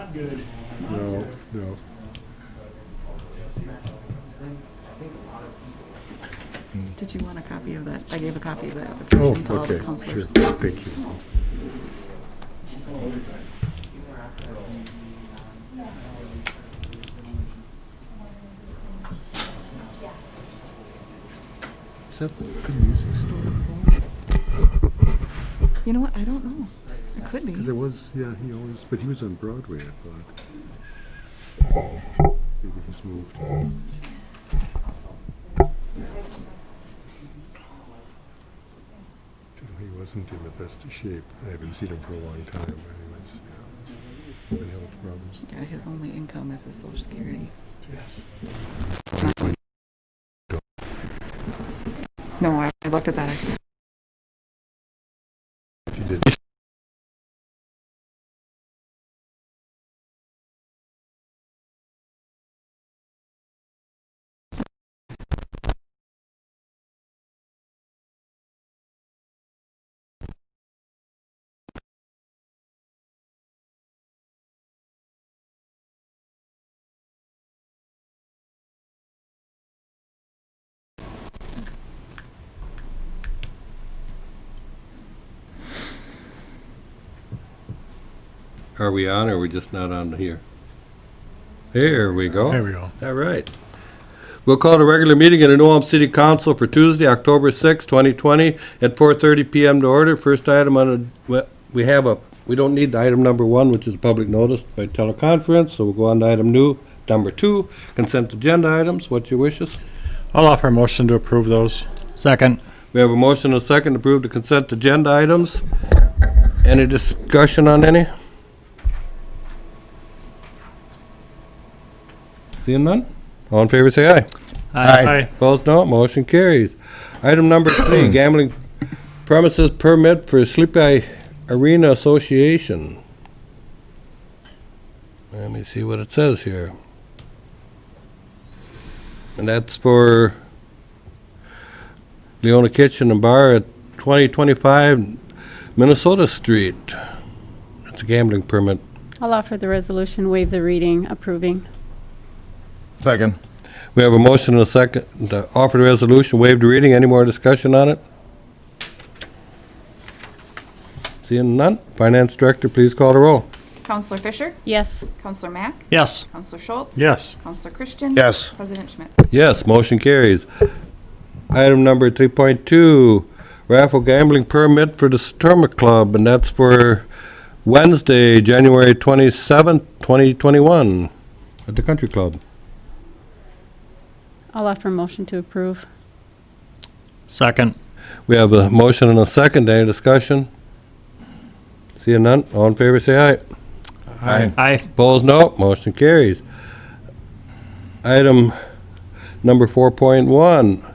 not good. No, no. Did you want a copy of that? I gave a copy of that Oh, application to all the okay, sure, counselors. thank you. Is that the music store? You know what? I don't know. It could be. Because it was, yeah, he always, but he was on Broadway, I thought. Maybe he's moved. He wasn't in the best of shape. I haven't seen him for a long time, but he was, having health problems. Yeah, his only income is his Social Security. Jeez. No, I looked at that. He did. Are we on, or are we just not on here? Here we go. There we go. All right. We'll call the regular meeting of the New Ulm City Council for Tuesday, October 6, 2020, at 4:30 PM to order. First item on the, we don't need item number 1, which is public notice by teleconference, so we'll go on to item number 2, consent agenda items. What's your wishes? I'll offer a motion to approve those. Second. We have a motion and a second to approve the consent agenda items. Any discussion on any? Seeing none? All in favor, say aye. Aye. Opposed, no. Motion carries. Item number 3, gambling premises permit for Sleepy Arena Association. Let me see what it says here. And that's for Leona Kitchen and Bar at 2025 Minnesota Street. That's a gambling permit. I'll offer the resolution, waive the reading, approving. Second. We have a motion and a second to offer the resolution, waive the reading. Any more discussion on it? Seeing none, Finance Director, please call the roll. Counselor Fisher? Yes. Counselor Mack? Yes. Counselor Schultz? Yes. Counselor Christian? Yes. President Schmidt? Yes, motion carries. Item number 3.2, raffle gambling permit for the Sturma Club, and that's for Wednesday, January 27th, 2021, at the Country Club. I'll offer a motion to approve. Second. We have a motion and a second. Any discussion? Seeing none, all in favor say aye. Aye. Aye. Opposed, no. Motion carries. Item number 4.1,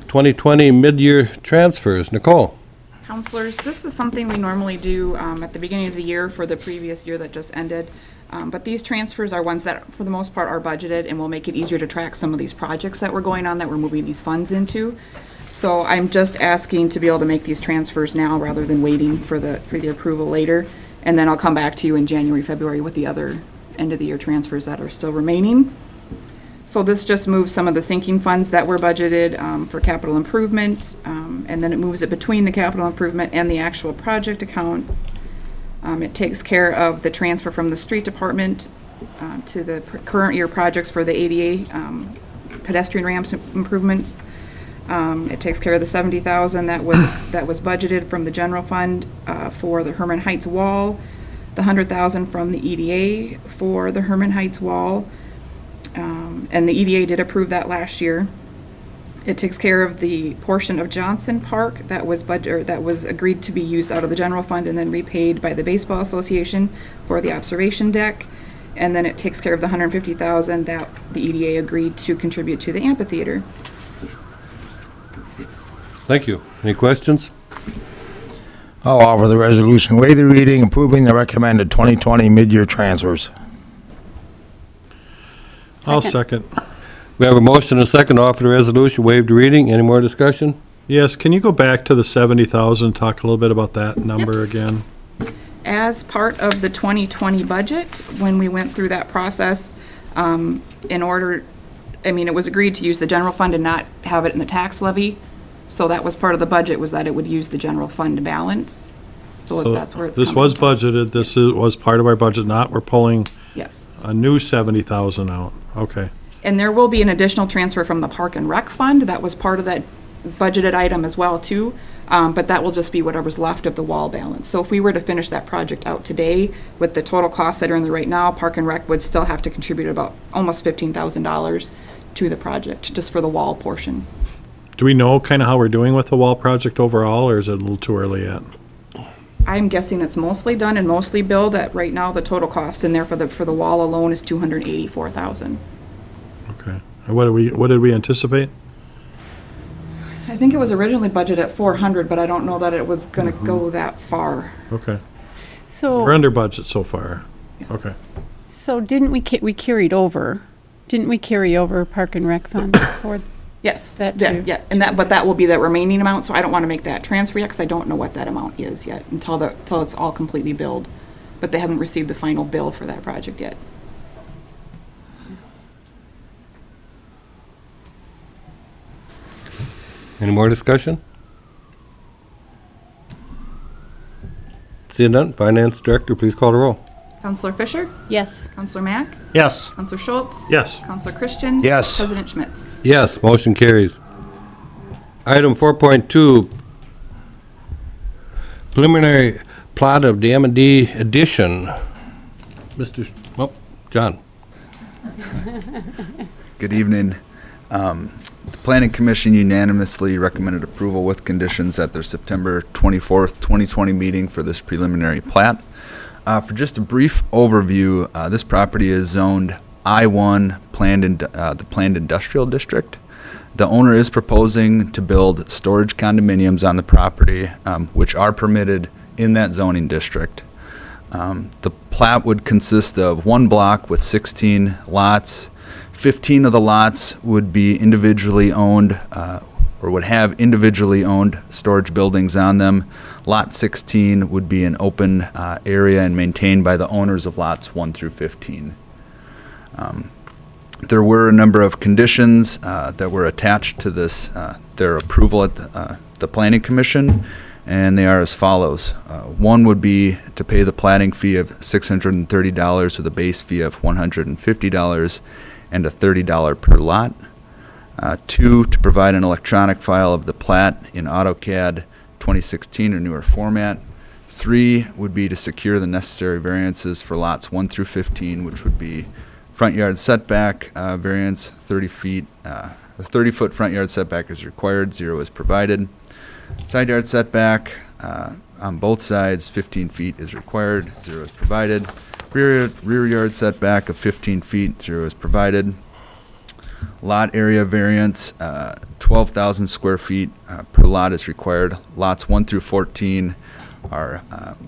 2020 mid-year transfers. Nicole? Counselors, this is something we normally do at the beginning of the year for the previous year that just ended. But these transfers are ones that, for the most part, are budgeted and will make it easier to track some of these projects that were going on that we're moving these funds into. So I'm just asking to be able to make these transfers now rather than waiting for the approval later. And then I'll come back to you in January, February with the other end of the year transfers that are still remaining. So this just moves some of the sinking funds that were budgeted for capital improvement, and then it moves it between the capital improvement and the actual project accounts. It takes care of the transfer from the street department to the current year projects for the ADA pedestrian ramps improvements. It takes care of the $70,000 that was budgeted from the general fund for the Herman Heights wall, the $100,000 from the EDA for the Herman Heights wall, and the EDA did approve that last year. It takes care of the portion of Johnson Park that was agreed to be used out of the general fund and then repaid by the Baseball Association for the observation deck. And then it takes care of the $150,000 that the EDA agreed to contribute to the amphitheater. Thank you. Any questions? I'll offer the resolution, waive the reading, approving the recommended 2020 mid-year transfers. I'll second. We have a motion and a second to offer the resolution, waive the reading. Any more discussion? Yes, can you go back to the 70,000, talk a little bit about that number again? As part of the 2020 budget, when we went through that process, in order, it was agreed to use the general fund and not have it in the tax levy. So that was part of the budget, was that it would use the general fund balance. So that's where it's This coming was from. budgeted, was part of our budget, not we're pulling Yes. a new 70,000 out. Okay. And there will be an additional transfer from the Park and Rec Fund. That was part of that budgeted item as well, too. But that will just be whatever's left of the wall balance. So if we were to finish that project out today, with the total costs that are in there right now, Park and Rec would still have to contribute about almost $15,000 to the project, just for the wall portion. Do we know kind of how we're doing with the wall project overall, or is it a little too early yet? I'm guessing it's mostly done and mostly billed. That right now, the total cost in there for the wall alone is $284,000. Okay. And what did we anticipate? I think it was originally budgeted at 400, but I don't know that it was gonna go that far. Okay. We're So, under budget so far. Okay. so didn't we carried over? Didn't we carry over Park and Rec funds for, Yes, That yeah, too. yeah, and but that will be that remaining amount, so I don't wanna make that transfer yet, cause I don't know what that amount is yet, until it's all completely billed. But they haven't received the final bill for that project yet. Any more discussion? Seeing none, Finance Director, please call the roll. Counselor Fisher? yes? Counselor Mack? Yes. Counselor Schultz? Yes. Counselor Christian? Yes. President Schmitz? Yes, motion carries. Item 4.2, preliminary plot of the M&D addition. John. Good evening. The Planning Commission unanimously recommended approval with conditions at their September 24th, 2020 meeting for this preliminary plat. For just a brief overview, this property is zoned I-1, the Planned Industrial District. The owner is proposing to build storage condominiums on the property, which are permitted in that zoning district. The plat would consist of one block with 16 lots. 15 of the lots would be individually owned, or would have individually owned storage buildings on them. Lot 16 would be an open area and maintained by the owners of lots 1 through 15. There were a number of conditions that were attached to this, their approval at the Planning Commission, and they are as follows. One would be to pay the platting fee of $630 with a base fee of $150 and a $30 per lot. 2, to provide an electronic file of the plat in AutoCAD 2016 or newer format. 3 would be to secure the necessary variances for lots 1 through 15, which would be front yard setback variance 30 feet. A 30-foot front yard setback is required, 0 is provided. Side yard setback on both sides, 15 feet is required, 0 is provided. Rear yard setback of 15 feet, 0 is provided. Lot area variance, 12,000 square feet per lot is required. Lots 1 through 14 are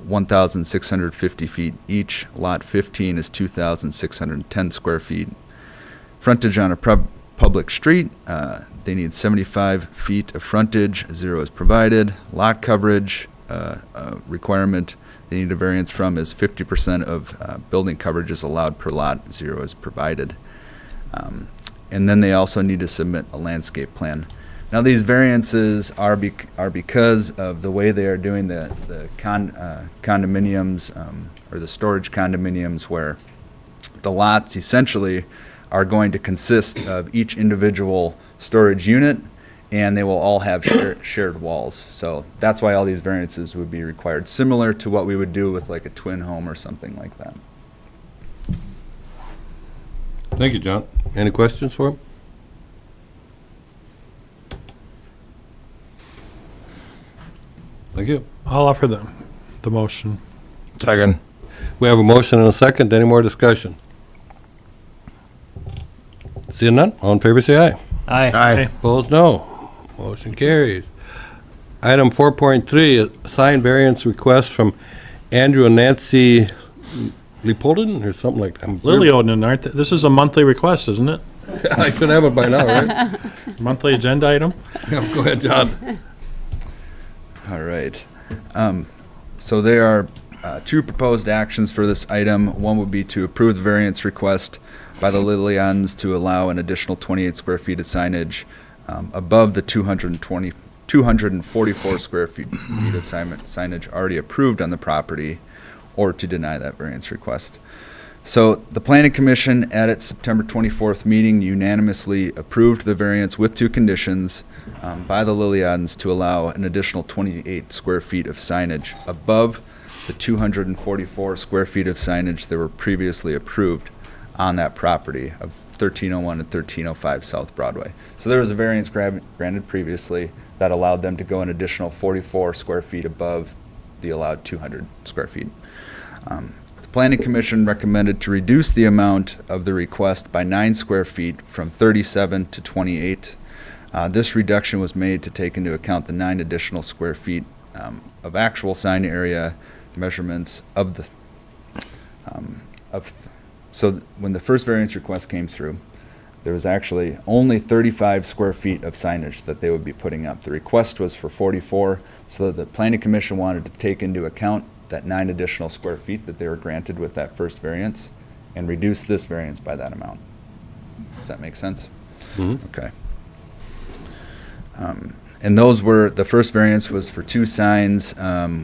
1,650 feet each. Lot 15 is 2,610 square feet. Frontage on a public street, they need 75 feet of frontage, 0 is provided. Lot coverage requirement they need a variance from is 50% of building coverage is allowed per lot, 0 is provided. And then they also need to submit a landscape plan. Now these variances are because of the way they are doing the condominiums or the storage condominiums, where the lots essentially are going to consist of each individual storage unit, and they will all have shared walls. So that's why all these variances would be required, similar to what we would do with like a twin home or something like that. Thank you, John. Any questions for him? Thank you. I'll offer the motion. Second. We have a motion and a second. Any more discussion? Seeing none, all in favor say aye. Aye. Opposed, no. Motion carries. Item 4.3, sign variance request from Andrew and Nancy Leopolden or something like that. Lily Oden, aren't they? This is a monthly request, isn't it? I should have it by now, right? Monthly agenda item? Yeah, go ahead, John. All right. So they are two proposed actions for this item. One would be to approve the variance request by the Lillians to allow an additional 28 square feet of signage above the 244 square feet of signage already approved on the property, or to deny that variance request. So the Planning Commission at its September 24th meeting unanimously approved the variance with two conditions by the Lillians to allow an additional 28 square feet of signage above the 244 square feet of signage that were previously approved on that property of 1301 and 1305 South Broadway. So there was a variance granted previously that allowed them to go an additional 44 square feet above the allowed 200 square feet. The Planning Commission recommended to reduce the amount of the request by 9 square feet from 37 to 28. This reduction was made to take into account the 9 additional square feet of actual sign area measurements of the so when the first variance request came through, there was actually only 35 square feet of signage that they would be putting up. The request was for 44, so the Planning Commission wanted to take into account that 9 additional square feet that they were granted with that first variance and reduce this variance by that amount. Does that make sense? Okay. And those were, the first variance was for 2 signs,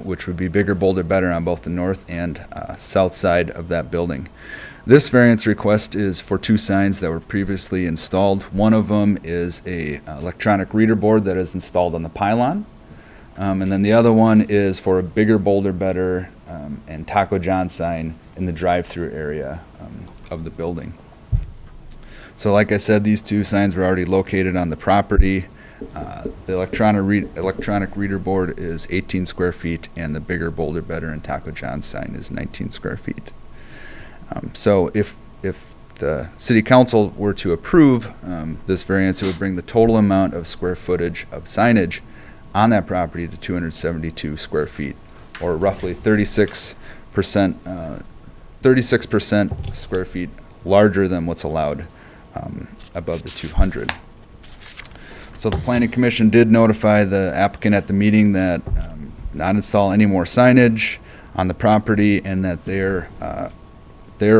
which would be bigger, bolder, better on both the north and south side of that building. This variance request is for 2 signs that were previously installed. One of them is a electronic reader board that is installed on the pylon. And then the other one is for a bigger, bolder, better, and Taco John sign in the drive-through area of the building. So like I said, these 2 signs were already located on the property. The electronic reader board is 18 square feet, and the bigger, bolder, better, and Taco John sign is 19 square feet. So if the City Council were to approve this variance, it would bring the total amount of square footage of signage on that property to 272 square feet, or roughly 36% square feet larger than what's allowed above the 200. So the Planning Commission did notify the applicant at the meeting that not install any more signage on the property, and that their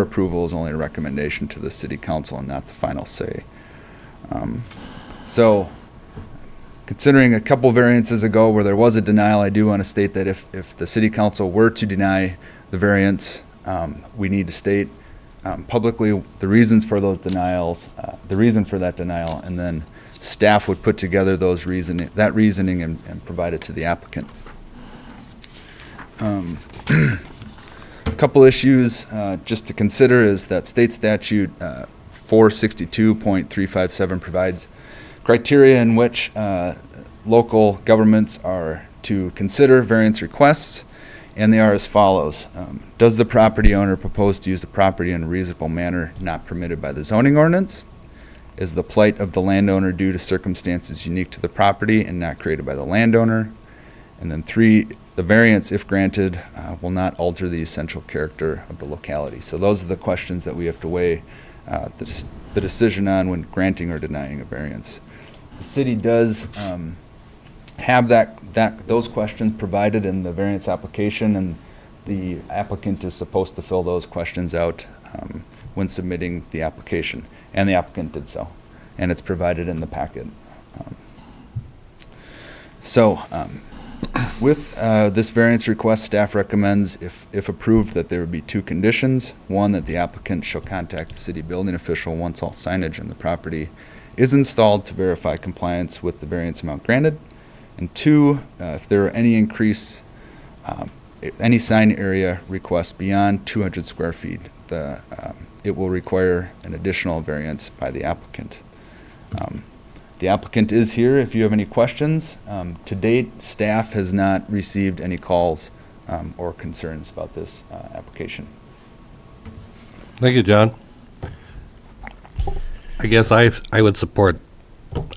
approval is only a recommendation to the City Council and not the final say. So considering a couple variances ago where there was a denial, I do want to state that if the City Council were to deny the variance, we need to state publicly the reasons for those denials, the reason for that denial, and then staff would put together that reasoning and provide it to the applicant. A couple issues just to consider is that state statute 462.357 provides criteria in which local governments are to consider variance requests, and they are as follows. Does the property owner propose to use the property in a reasonable manner not permitted by the zoning ordinance? Is the plight of the landowner due to circumstances unique to the property and not created by the landowner? And then 3, the variance, if granted, will not alter the essential character of the locality. So those are the questions that we have to weigh the decision on when granting or denying a variance. The city does have those questions provided in the variance application, and the applicant is supposed to fill those questions out when submitting the application. And the applicant did so, and it's provided in the packet. With this variance request, staff recommends, if approved, that there would be 2 conditions. 1, that the applicant shall contact the city building official once all signage on the property is installed to verify compliance with the variance amount granted. And 2, if there are any sign area requests beyond 200 square feet, it will require an additional variance by the applicant. The applicant is here if you have any questions. To date, staff has not received any calls or concerns about this application. Thank you, John. I guess I would support,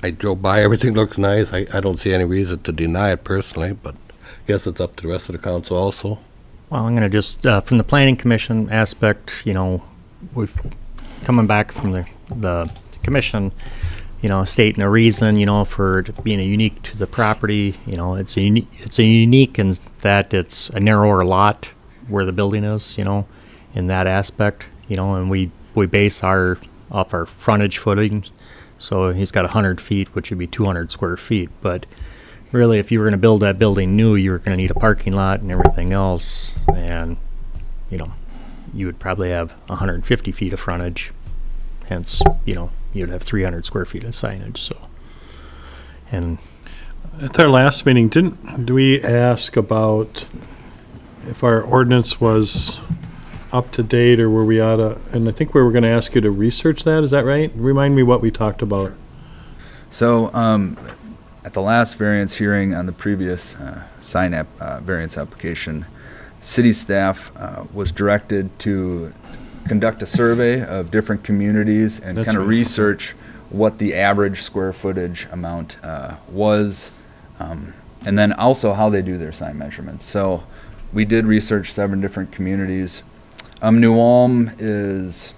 I drove by, everything looks nice. I don't see any reason to deny it personally, but I guess it's up to the rest of the council also. Well, I'm going to just, from the Planning Commission aspect, we've coming back from the commission, stating a reason, for it being unique to the property. It's a unique in that it's a narrower lot where the building is, you know, in that aspect, you know, and we base off our frontage footing. So he's got 100 feet, which would be 200 square feet. But really, if you were going to build that building new, you were going to need a parking lot and everything else. And, you know, you would probably have 150 feet of frontage. Hence, you know, you'd have 300 square feet of signage. So, and At our last meeting, do we ask about if our ordinance was up to date, or were we out of, and I think we were gonna ask you to research that, is that right? Remind me what we talked about. So, at the last variance hearing on the previous variance application, city staff was directed to conduct a survey of different communities and That's kind of right. research what the average square footage amount was, and then also how they do their sign measurements. So we did research 7 different communities. New Ulm is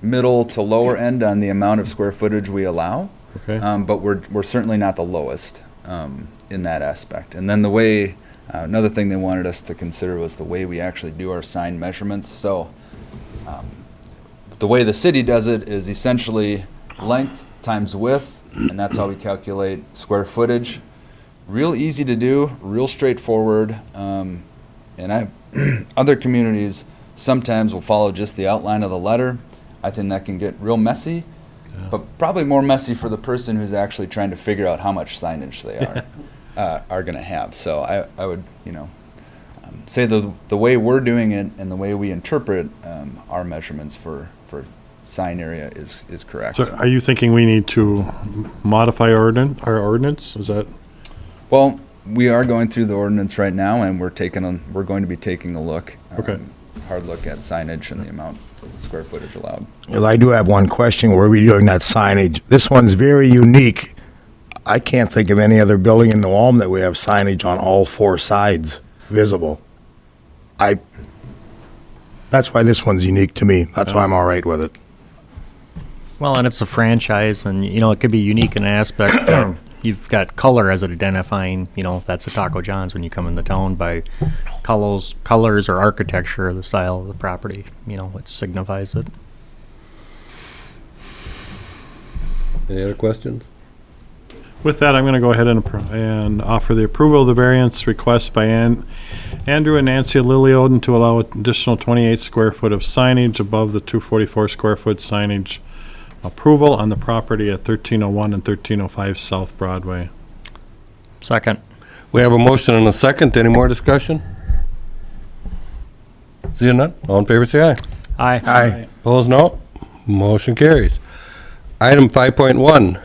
middle to lower end on the amount of square footage we allow. Okay. But we're certainly not the lowest in that aspect. And then the way, another thing they wanted us to consider was the way we actually do our sign measurements. So the way the city does it is essentially length times width, and that's how we calculate square footage. Real easy to do, real straightforward. And other communities sometimes will follow just the outline of the letter. I think that can get real messy. But probably more messy for the person who's actually trying to figure out how much signage they are going to have. So I would, you know, say the way we're doing it and the way we interpret our measurements for sign area is correct. So are you thinking we need to modify our ordinance? Is that? Well, we are going through the ordinance right now, and we're going to be taking a look, Okay. hard look at signage and the amount of square footage allowed. Well, I do have one question. Where are we doing that signage? This one's very unique. I can't think of any other building in New Ulm that we have signage on all 4 sides visible. That's why this one's unique to me. That's why I'm all right with it. well, and it's a franchise, and you know, it could be unique in an aspect that you've got color as an identifying, you know, that's a Taco John's when you come into town by colors or architecture, the style of the property, you know, it signifies it. Any other questions? With that, I'm going to go ahead and offer the approval of the variance request by Andrew and Nancy Lilioden to allow an additional 28 square foot of signage above the 244 square foot signage approval on the property at 1301 and 1305 South Broadway. Second. We have a motion and a second. Any more discussion? Seeing none, all in favor say aye. Aye. Aye. Opposed, no. Motion carries. Item 5.1,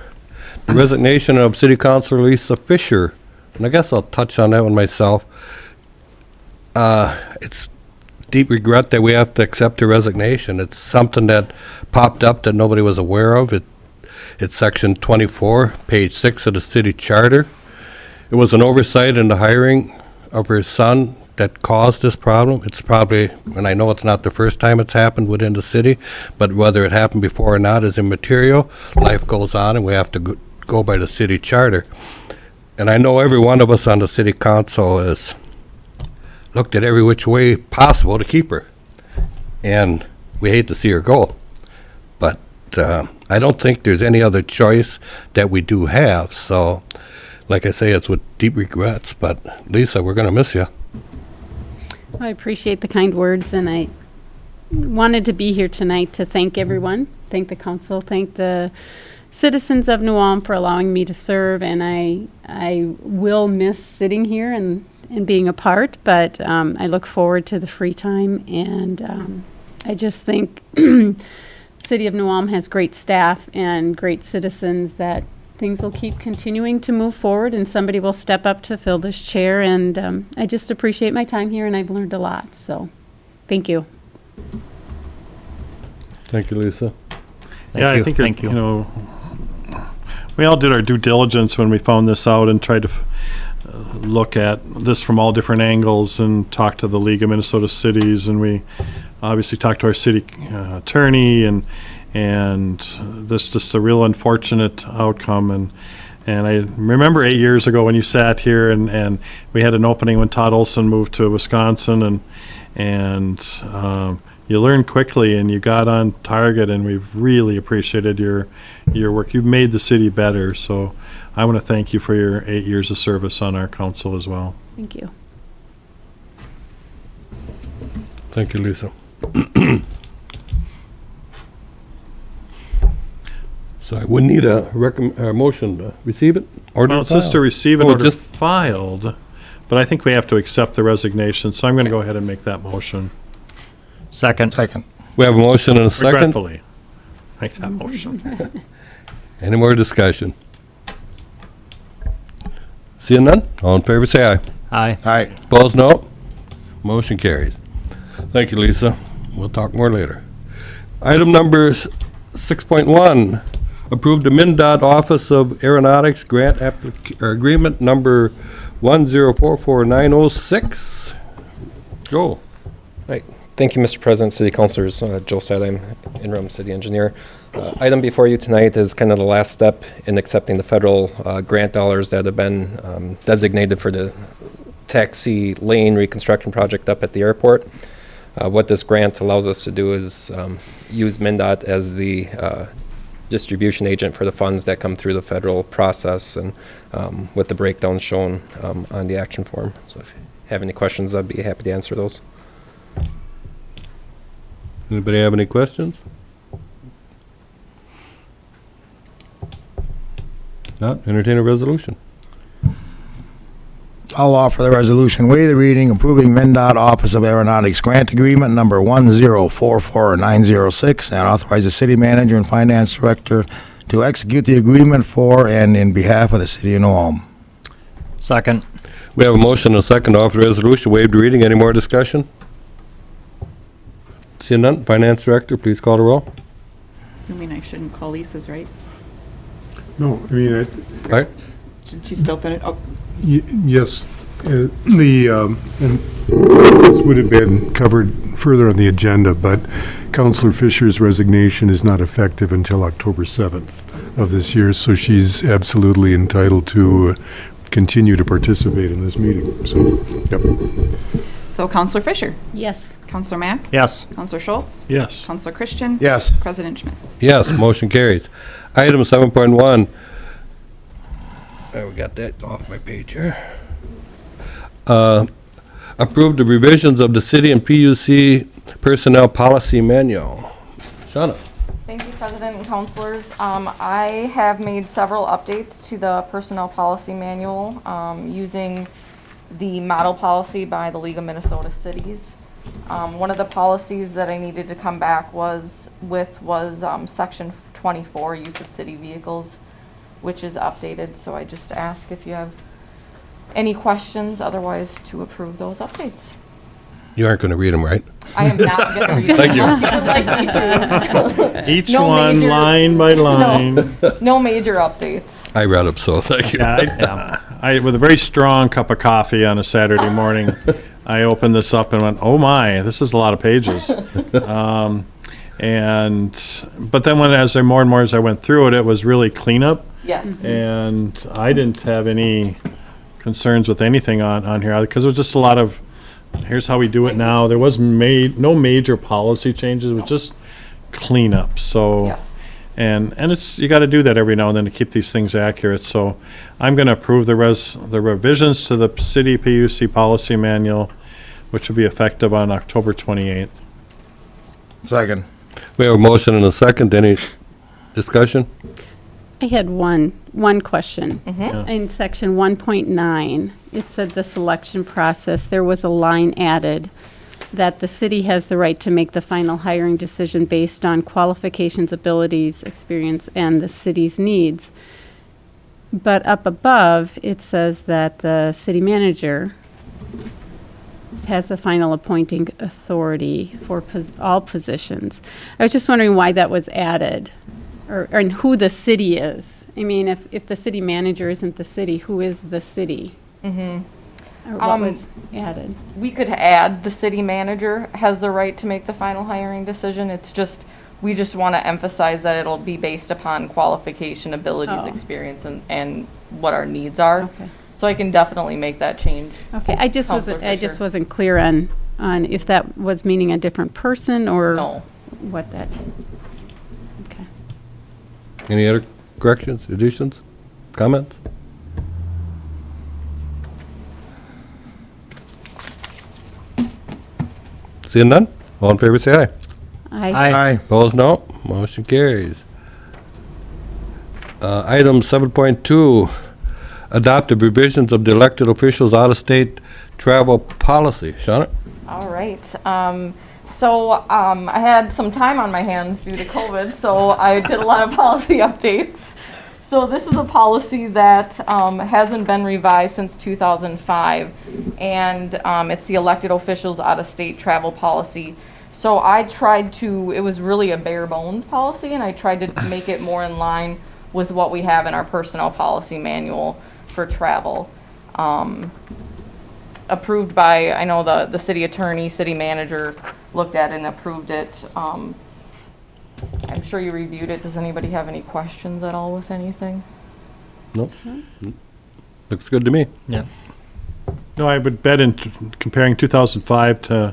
the resignation of City Councilor Lisa Fisher. And I guess I'll touch on that one myself. It's deep regret that we have to accept her resignation. It's something that popped up that nobody was aware of. It's section 24, page 6 of the city charter. It was an oversight in the hiring of her son that caused this problem. It's probably, and I know it's not the first time it's happened within the city, but whether it happened before or not is immaterial. Life goes on, and we have to go by the city charter. And I know every one of us on the city council has looked at every which way possible to keep her. And we hate to see her go. But I don't think there's any other choice that we do have. So, like I say, it's with deep regrets. But Lisa, we're going to miss you. I appreciate the kind words, and I wanted to be here tonight to thank everyone, thank the council, thank the citizens of New Ulm for allowing me to serve, and I will miss sitting here and being a part, but I look forward to the free time, and I just think City of New Ulm has great staff and great citizens that things will keep continuing to move forward, and somebody will step up to fill this chair, and I just appreciate my time here, and I've learned a lot, so thank you. Thank you, Lisa. Yeah, you. I think, Thank you. you know, we all did our due diligence when we found this out and tried to look at this from all different angles and talk to the League of Minnesota Cities, and we obviously talked to our city attorney, and this just a real unfortunate outcome, And I remember 8 years ago when you sat here and we had an opening when Todd Olson moved to Wisconsin, and you learned quickly and you got on target, and we've really appreciated your work. You've made the city better, so I want to thank you for your 8 years of service on our council as well. Thank you. Thank you, Lisa. So I would need a motion to receive it, order Well, it it's just to filed. receive and Oh, order just- filed, but I think we have to accept the resignation, so I'm going to go ahead and make that motion. Second. Second. We have a motion and a second. Regretfully, make that motion. Any more discussion? Seeing none? All in favor, say aye. Aye. Aye. Opposed, no. Motion carries. Thank you, Lisa. We'll talk more later. Item number 6.1, approve the MnDOT Office of Aeronautics Grant Agreement number 1044906. Joel. Right. Thank you, Mr. President, City Councilors. Joe Sadine, interim city engineer. Item before you tonight is kind of the last step in accepting the federal grant dollars that have been designated for the taxi lane reconstruction project up at the airport. What this grant allows us to do is use MnDOT as the distribution agent for the funds that come through the federal process, and with the breakdown shown on the action form. So if you have any questions, I'd be happy to answer those. Anybody have any questions? Not, entertain a resolution. I'll offer the resolution, waive the reading, approving MnDOT Office of Aeronautics Grant Agreement number 1044906, and authorize the city manager and finance director to execute the agreement for and in behalf of the city of New Ulm. Second. We have a motion and a second to offer the resolution, waive the reading. Any more discussion? Seeing none, finance director, please call the roll. Assuming I shouldn't call Lisa's, right? No, I mean, All right. Should she still put it? Oh, yes, and this would have been covered further on the agenda, but Councillor Fisher's resignation is not effective until October 7th of this year, so she's absolutely entitled to continue to participate in this meeting, so, yep. So Counselor Fisher, Yes. Counselor Mack, Yes. Counselor Schultz, Yes. Counselor Christian, Yes. President Schmitz. Yes, motion carries. Item 7.1. We got that off my page here. Approve the revisions of the city and PUC personnel policy manual. Shauna. Thank you, President and Councilors. I have made several updates to the personnel policy manual using the model policy by the League of Minnesota Cities. One of the policies that I needed to come back was section 24, use of city vehicles, which is updated. So I just ask if you have any questions, otherwise to approve those updates. You aren't going to read them, right? I am not going to read them Thank you. unless you would like me to. Each No one, major- line by line. No major updates. I read them, so thank you. Yeah, I, with a very strong cup of coffee on a Saturday morning, I opened this up and went, "Oh my, this is a lot of pages." But then as I went through it, it was really cleanup, Yes. and I didn't have any concerns with anything on here because it was just a lot of, here's how we do it now. There was no major policy changes. It was just cleanup. So. Yes. And it's, you got to do that every now and then to keep these things accurate. So I'm going to approve the revisions to the city PUC policy manual, which will be effective on October 28th. Second. We have a motion and a second. Any discussion? I had one question. In section 1.9, it said the selection process, there was a line added that the city has the right to make the final hiring decision based on qualifications, abilities, experience, and the city's needs. But up above, it says that the city manager has the final appointing authority for all positions. I was just wondering why that was added, and who the city is. I mean, if the city manager isn't the city, who is the city? Or what was added? We could add the city manager has the right to make the final hiring decision. It's just We just want to emphasize that it'll be based upon qualification, abilities, Oh. experience, and what our needs are. Okay. So I can definitely make that change. Okay, I just Counselor wasn't Fisher. clear on if that was meaning a different person or No. what that. Okay. Any other corrections, additions, comments? Seeing none? All in favor, say aye. I Opposed, no. Motion carries. Item 7.2, adopt the revisions of the elected officials out-of-state travel policy. Shauna? All right. I had some time on my hands due to COVID, so I did a lot of policy updates. So this is a policy that hasn't been revised since 2005, and it's the elected officials out-of-state travel policy. So I tried to, it was really a bare bones policy, and I tried to make it more in line with what we have in our personnel policy manual for travel. Approved by, I know the city attorney, city manager looked at it and approved it. I'm sure you reviewed it. Does anybody have any questions at all with anything? Nope. Looks good to me. Yeah. No, I would bet in comparing 2005 to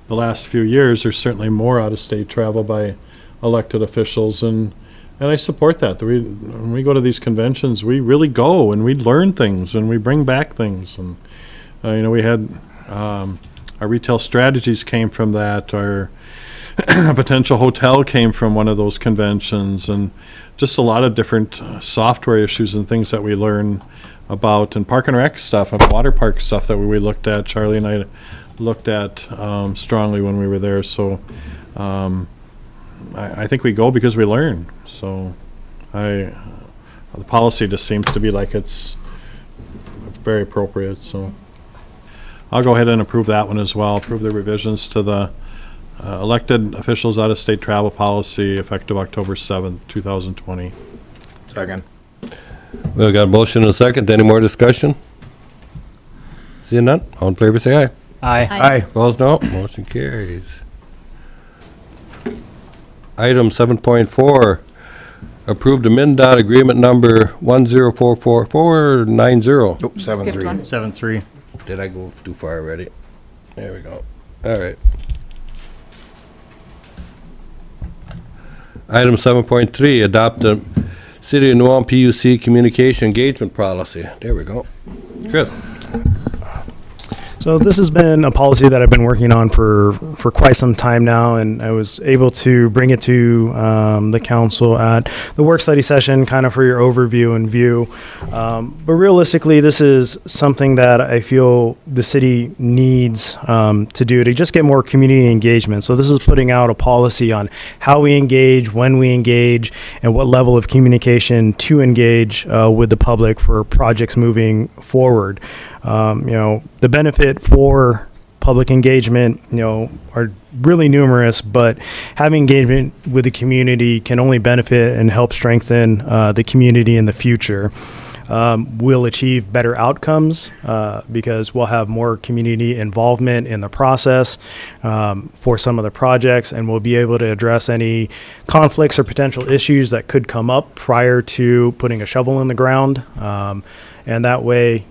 the last few years, there's certainly more out-of-state travel by elected officials, and I support that. When we go to these conventions, we really go and we learn things and we bring back things. And we had our retail strategies came from that. Our potential hotel came from one of those conventions, and just a lot of different software issues and things that we learn about, and park and rec stuff and water park stuff that we looked at. Charlie and I looked at strongly when we were there. So I think we go because we learn. So the policy just seems to be like it's very appropriate. So I'll go ahead and approve that one as well. Approve the revisions to the elected officials out-of-state travel policy effective October 7th, 2020. Second. We've got a motion and a second. Any more discussion? Seeing none? All in favor, say aye. Aye. Opposed, no. Motion carries. Item 7.4, approved the MnDOT agreement number 1044490. Oh, Skipped 7-3. one. 7-3. Did I go too far already? There we go. All right. Item 7.3, adopt the City of New Ulm PUC communication engagement policy. There we go. Chris? So this has been a policy that I've been working on for quite some time now, and I was able to bring it to the council at the work study session, kind of for your overview and view. But realistically, this is something that I feel the city needs to do to just get more community engagement. So this is putting out a policy on how we engage, when we engage, and what level of communication to engage with the public for projects moving forward. The benefit for public engagement, are really numerous, but having engagement with the community can only benefit and help strengthen the community in the future. We'll achieve better outcomes because we'll have more community involvement in the process for some of the projects, and we'll be able to address any conflicts or potential issues that could come up prior to putting a shovel in the ground. And that way,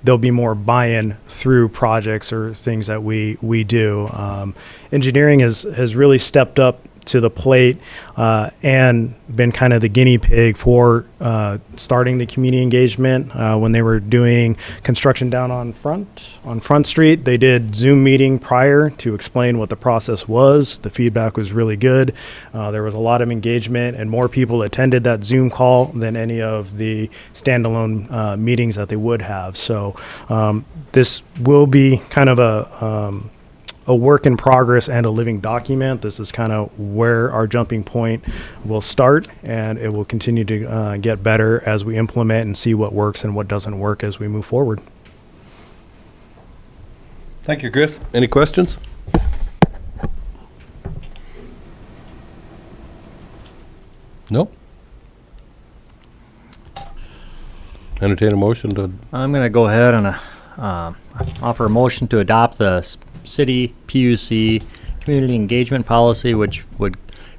there'll be more buy-in through projects or things that we do. Engineering has really stepped up to the plate and been kind of the guinea pig for starting the community engagement. When they were doing construction down on Front Street, they did Zoom meeting prior to explain what the process was. The feedback was really good. There was a lot of engagement, and more people attended that Zoom call than any of the standalone meetings that they would have. So this will be kind of a work in progress and a living document. This is kind of where our jumping point will start, and it will continue to get better as we implement and see what works and what doesn't work as we move forward. Thank you, Chris. Any questions? Nope. Entertain a motion to, I'm going to go ahead and offer a motion to adopt the city PUC community engagement policy, which would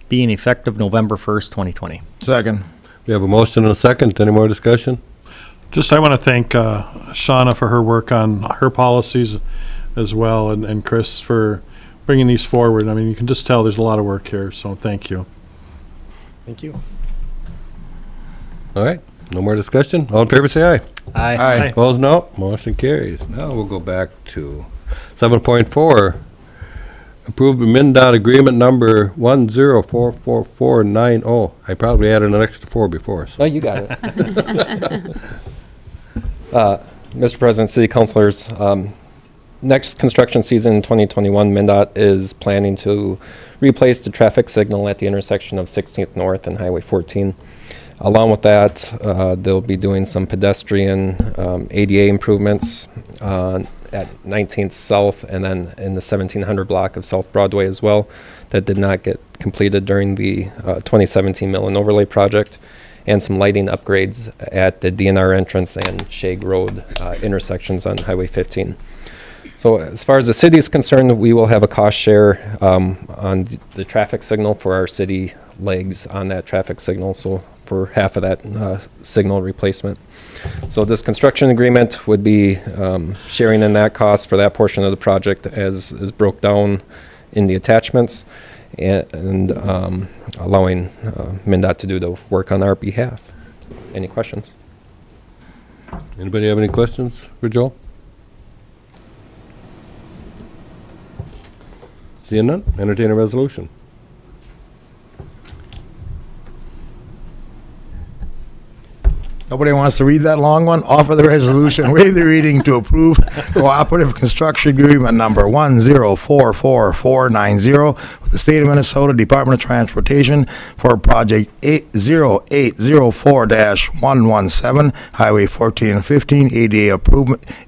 being effective November 1st, 2020. Second. We have a motion and a second. Any more discussion? Just, I want to thank Shauna for her work on her policies as well, and Chris for bringing these forward. I mean, you can just tell there's a lot of work here, so thank you. Thank you. All right, no more discussion? All in favor, say aye. Aye. Opposed, no. Motion carries. Now we'll go back to 7.4. Approve the MnDOT agreement number 1044490. I probably added an extra 4 before, so. No, you got it. Mr. President, City Councilors, next construction season in 2021, MnDOT is planning to replace the traffic signal at the intersection of 16th North and Highway 14. Along with that, they'll be doing some pedestrian ADA improvements at 19th South and then in the 1700 block of South Broadway as well that did not get completed during the 2017 Mill and Overlay project, and some lighting upgrades at the DNR entrance and Shag Road intersections on Highway 15. So as far as the city is concerned, we will have a cost share on the traffic signal for our city legs on that traffic signal, so for half of that signal replacement. So this construction agreement would be sharing in that cost for that portion of the project as is broke down in the attachments, and allowing MnDOT to do the work on our behalf. Any questions? Anybody have any questions for Joe? Seeing none, entertain a resolution. Nobody wants to read that long one? Offer the resolution, waive the reading to approve cooperative construction agreement number 1044490 with the State of Minnesota Department of Transportation for project 0804-117, Highway 14 and 15,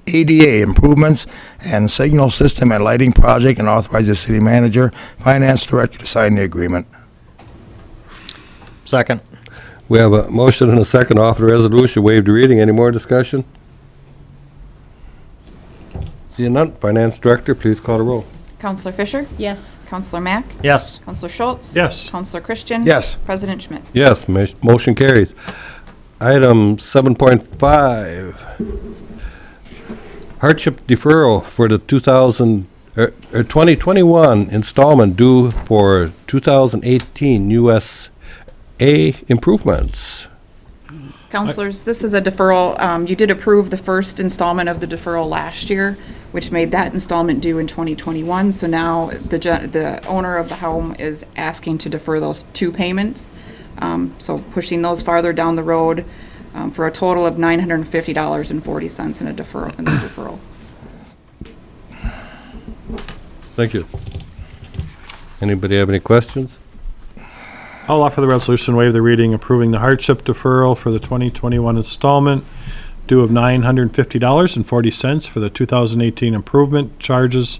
ADA improvements and signal system and lighting project, and authorize the city manager, finance director to sign the agreement. Second. We have a motion and a second to offer the resolution, waive the reading. Any more discussion? Seeing none, Finance Director, please call the roll. Counselor Fisher? Yes. Counselor Mack? Yes. Counselor Schultz? Yes. Counselor Christian? Yes. President Schmitz? Yes, motion carries. Item 7.5, hardship deferral for the 2021 installment due for 2018 USA improvements. Counselors, this is a deferral. You did approve the first installment of the deferral last year, which made that installment due in 2021. So now the owner of the home is asking to defer those 2 payments. So pushing those farther down the road for a total of $950.40 in the deferral. Thank you. Anybody have any questions? I'll offer the resolution, waive the reading, approving the hardship deferral for the 2021 installment due of $950.40 for the 2018 improvement charges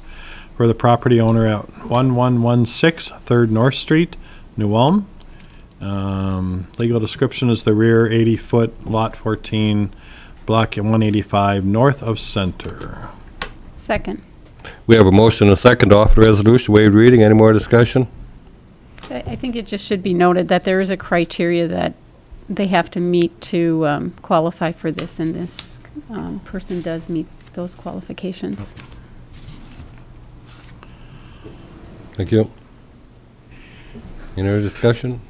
for the property owner at 1116 3rd North Street, New Ulm. Legal description is the rear 80-foot lot 14, block 185, north of Center. Second. We have a motion and a second to offer the resolution, waive the reading. Any more discussion? I think it just should be noted that there is a criteria that they have to meet to qualify for this, and this person does meet those qualifications. Thank you. Any other discussion?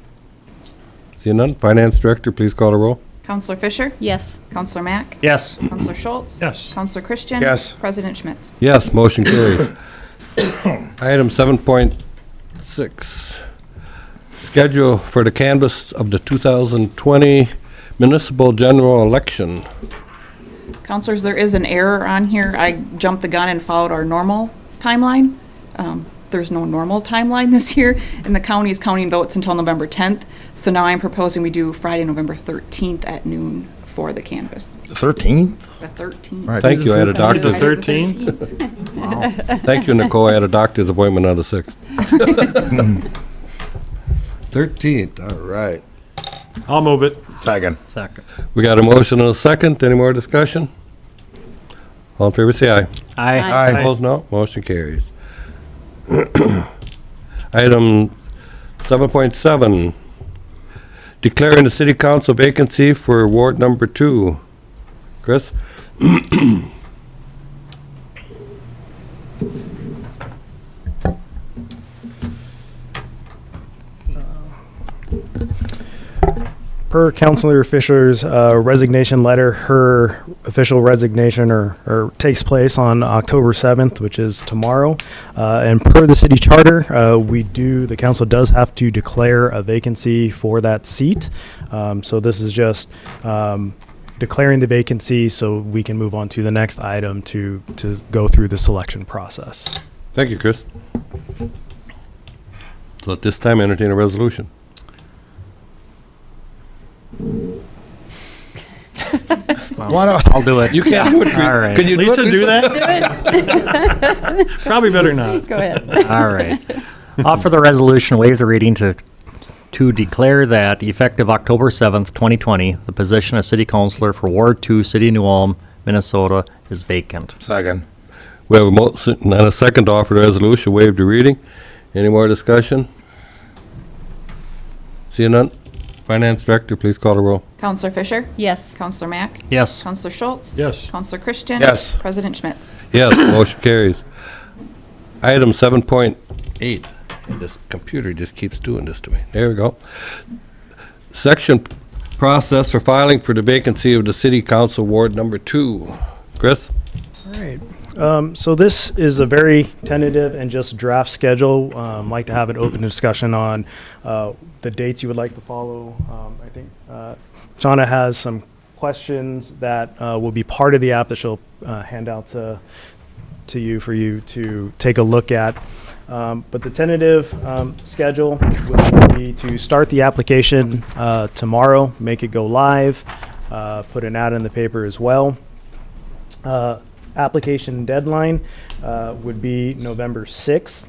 Seeing none, Finance Director, please call the roll. Counselor Fisher? Yes. Counselor Mack? Yes. Counselor Schultz? Yes. Counselor Christian? Yes. President Schmitz? Yes, motion carries. Item 7.6, schedule for the canvass of the 2020 municipal general election. Counselors, there is an error on here. I jumped the gun and followed our normal timeline. There's no normal timeline this year, and the county is counting votes until November 10th. So now I'm proposing we do Friday, November 13th at noon for the canvass. The 13th? The 13th. Right. Thank you, I had a doctor. Friday the 13th? Thank you, Nicole, I had a doctor's appointment on the 6th. 13th, all right. I'll move it. Second. Second. We got a motion and a second. Any more discussion? All in favor, say aye. Aye. Aye. Opposed, no. Motion carries. Item 7.7, declaring the city council vacancy for Ward Number 2. Chris? Per Councilor Fisher's resignation letter, her official resignation or takes place on October 7th, which is tomorrow. And per the city charter, the council does have to declare a vacancy for that seat. So this is just declaring the vacancy so we can move on to the next item to go through the selection process. Thank you, Chris. So at this time, entertain a resolution. I'll do it. You can't do it. All right. Could you Lisa, do Do that? it. Probably better not. Go ahead. All right. Offer the resolution, waive the reading to declare that effective October 7th, 2020, the position of city councilor for Ward 2, City of New Ulm, Minnesota is vacant. Second. We have a motion and a second to offer the resolution, waive the reading. Any more discussion? Seeing none? Finance Director, please call the roll. Counselor Fisher? Yes. Counselor Mack? Yes. Counselor Schultz? Yes. Counselor Christian? Yes. President Schmitz? Yes, motion carries. Item 7.8. And this computer just keeps doing this to me. There we go. Section process for filing for the vacancy of the City Council Ward Number 2. Chris? All right. So this is a very tentative and just draft schedule. Like to have an open discussion on the dates you would like to follow. I think Shauna has some questions that will be part of the app that she'll hand out to you for you to take a look at. But the tentative schedule would be to start the application tomorrow, make it go live, put an ad in the paper as well. Application deadline would be November 6th.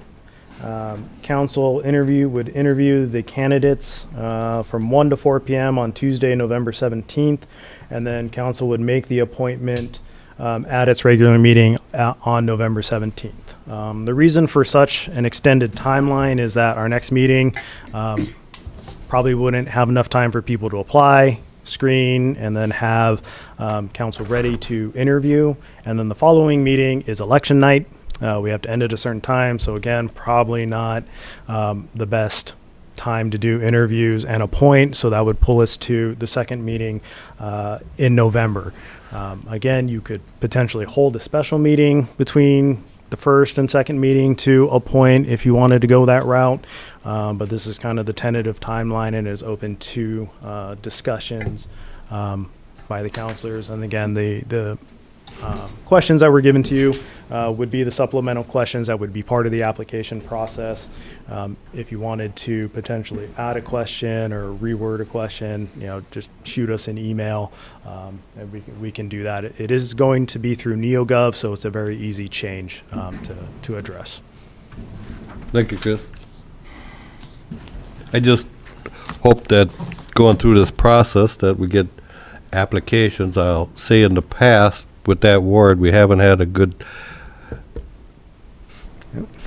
Council would interview the candidates from 1 to 4 p.m. on Tuesday, November 17th, and then council would make the appointment at its regular meeting on November 17th. The reason for such an extended timeline is that our next meeting probably wouldn't have enough time for people to apply, screen, and then have council ready to interview. And then the following meeting is election night. We have to end at a certain time. So again, probably not the best time to do interviews and appoint. So that would pull us to the second meeting in November. Again, you could potentially hold a special meeting between the first and second meeting to appoint if you wanted to go that route. But this is kind of the tentative timeline and is open to discussions by the counselors. And again, the questions that were given to you would be the supplemental questions that would be part of the application process. If you wanted to potentially add a question or reword a question, just shoot us an email, and we can do that. It is going to be through NeoGov, so it's a very easy change to address. Thank you, Chris. I just hope that going through this process that we get applications. I'll say in the past with that ward, we haven't had a good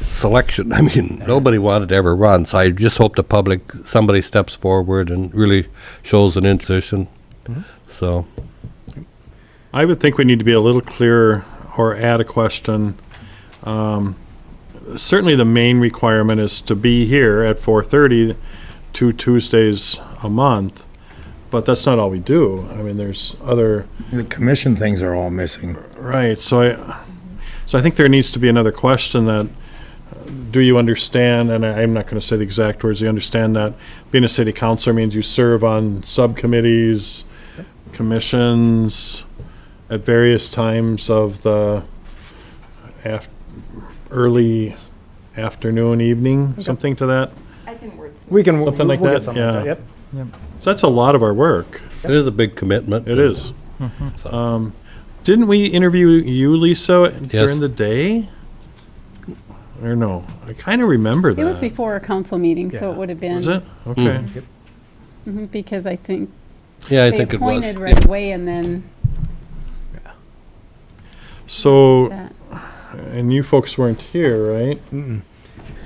selection. I mean, nobody wanted to ever run, so I just hope somebody steps forward and really shows an interest. So I would think we need to be a little clearer or add a question. Certainly the main requirement is to be here at 4:30, 2 Tuesdays a month, but that's not all we do. I mean, there's other... The commission things are all missing. Right, so I think there needs to be another question that, do you understand, and I'm not going to say the exact words, you understand that being a city councilor means you serve on subcommittees, commissions, at various times of the early afternoon, evening, something to that? I can wordsmith. We can Something like we'll that, get something like yeah. that. Yep. So that's a lot of our work. it is a big commitment. It is. So, Didn't we interview you, Lisa, during Yes. the day? Or no? I kind of remember that. It was before a council meeting, so Yeah. it would have been. Was it? Okay. Mhm, because I think yeah, I they think it was. appointed right away and then So, that. and you folks weren't here, right? Mm-mm.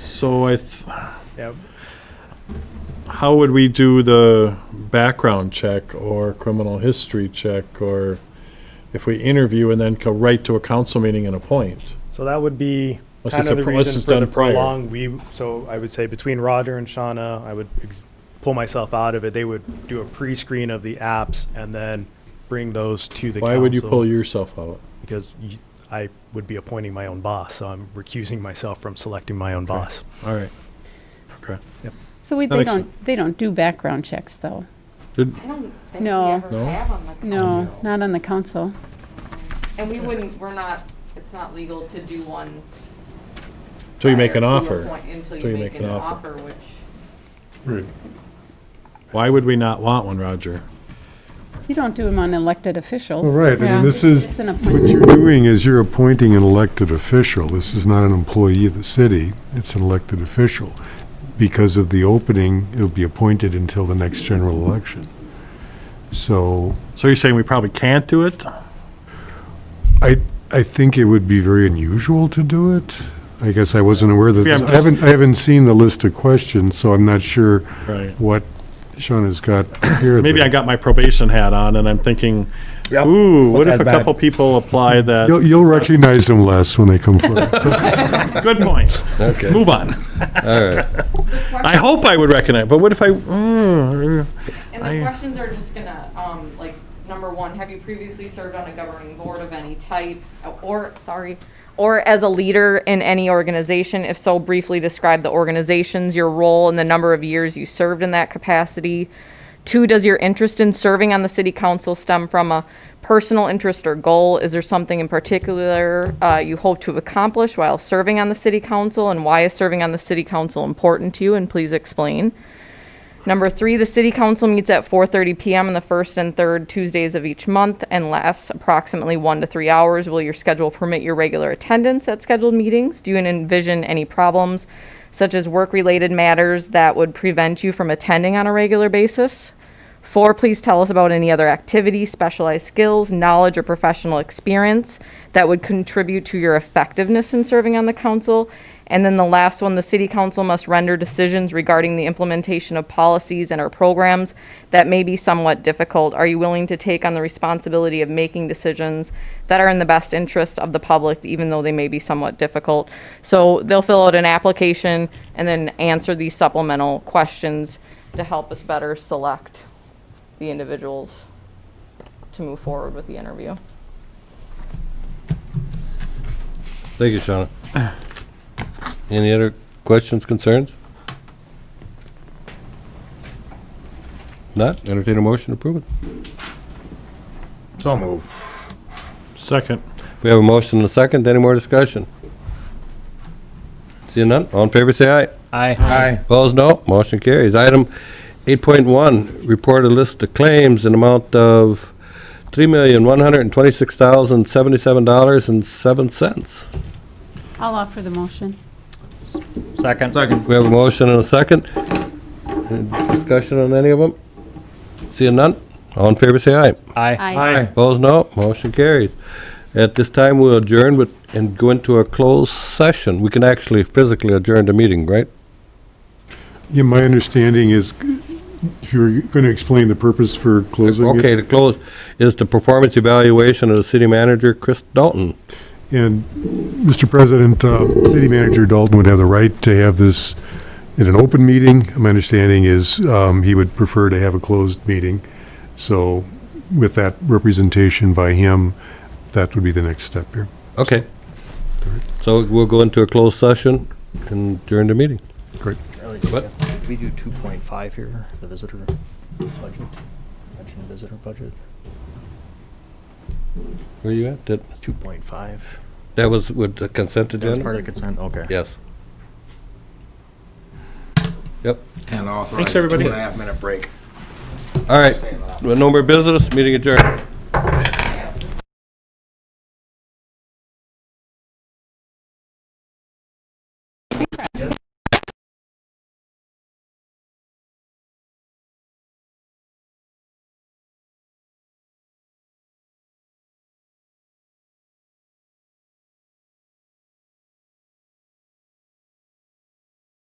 So Yeah. how would we do the background check or criminal history check, or if we interview and then go right to a council meeting and appoint? So that would be Unless kind it's of the unless reason it's for the done prior. prolonged. So I would say between Roger and Shauna, I would pull myself out of it. They would do a pre-screen of the apps and then bring those to the council. Why would you pull yourself out? Because I would be appointing my own boss, so I'm recusing myself from selecting my own boss. All right. Okay. So That they makes they don't do background checks, though. I don't think No. we ever No? have on the No, council. not on the council. And we're not, it's not legal to do one. Till you make an prior to offer. appoint- Until Till you make an offer, which. Right. Why would we not want one, Roger? You don't do them on elected officials. All right, I Yeah. mean, this is, It's an what appointment. you're doing is you're appointing an elected official. This is not an employee of the city, it's an elected official. Because of the opening, it'll be appointed until the next general election. So So you're saying we probably can't do it? I think it would be very unusual to do it. I guess I wasn't aware that, Yeah, I'm I haven't seen the list of questions, so I'm not sure Right. what Shauna's got prepared. Maybe there. I got my probation hat on and I'm thinking, Yep. ooh, what Put if a that back. couple people apply that? You'll recognize them less when they come forward. So, Good point. Okay, Move on. all right. I hope I would recognize, but what if I, And the I- questions are just gonna, like, number one, have you previously served on a governing board of any type? Or as a leader in any organization? If so, briefly describe the organizations, your role, and the number of years you served in that capacity. 2, does your interest in serving on the city council stem from a personal interest or goal? Is there something in particular you hope to accomplish while serving on the city council? And why is serving on the city council important to you? And please explain. Number 3, the city council meets at 4:30 PM on the first and third Tuesdays of each month and lasts approximately 1 to 3 hours. Will your schedule permit your regular attendance at scheduled meetings? Do you envision any problems, such as work-related matters, that would prevent you from attending on a regular basis? 4, please tell us about any other activity, specialized skills, knowledge, or professional experience that would contribute to your effectiveness in serving on the council. And then the last one, the city council must render decisions regarding the implementation of policies and/or programs that may be somewhat difficult. Are you willing to take on the responsibility of making decisions that are in the best interest of the public, even though they may be somewhat difficult? So they'll fill out an application and then answer these supplemental questions to help us better select the individuals to move forward with the interview. Thank you, Shauna. Any other questions, concerns? Not, entertain a motion to approve it. So moved. second. We have a motion and a second, any more discussion? Seeing none, all in favor say aye. Aye. Opposed, no. Motion carries. Item 8.1, report a list of claims in amount of $3,126,077.07. I'll offer the motion. Second. We have a motion and a second. Any discussion on any of them? Seeing none, all in favor say aye. Aye. Opposed, no. Motion carries. At this time, we'll adjourn and go into a closed session. We can actually physically adjourn the meeting, right? yeah, my understanding is, if you were going to explain the purpose for closing it. Okay, to close is the performance evaluation of the city manager, Chris Dalton. And, Mr. President, City Manager Dalton would have the right to have this in an open meeting. My understanding is he would prefer to have a closed meeting. So with that representation by him, that would be the next step here. Okay. So we'll go into a closed session and adjourn the meeting. Great. What? We do 2.5 here, the visitor budget, mention visitor budget, Where you at? 2.5. That was with the consent That was agenda? part of the consent, okay. Yes. Yep. And authorize Thanks, everybody. a 2.5-minute break. All right. With no more business, meeting adjourned.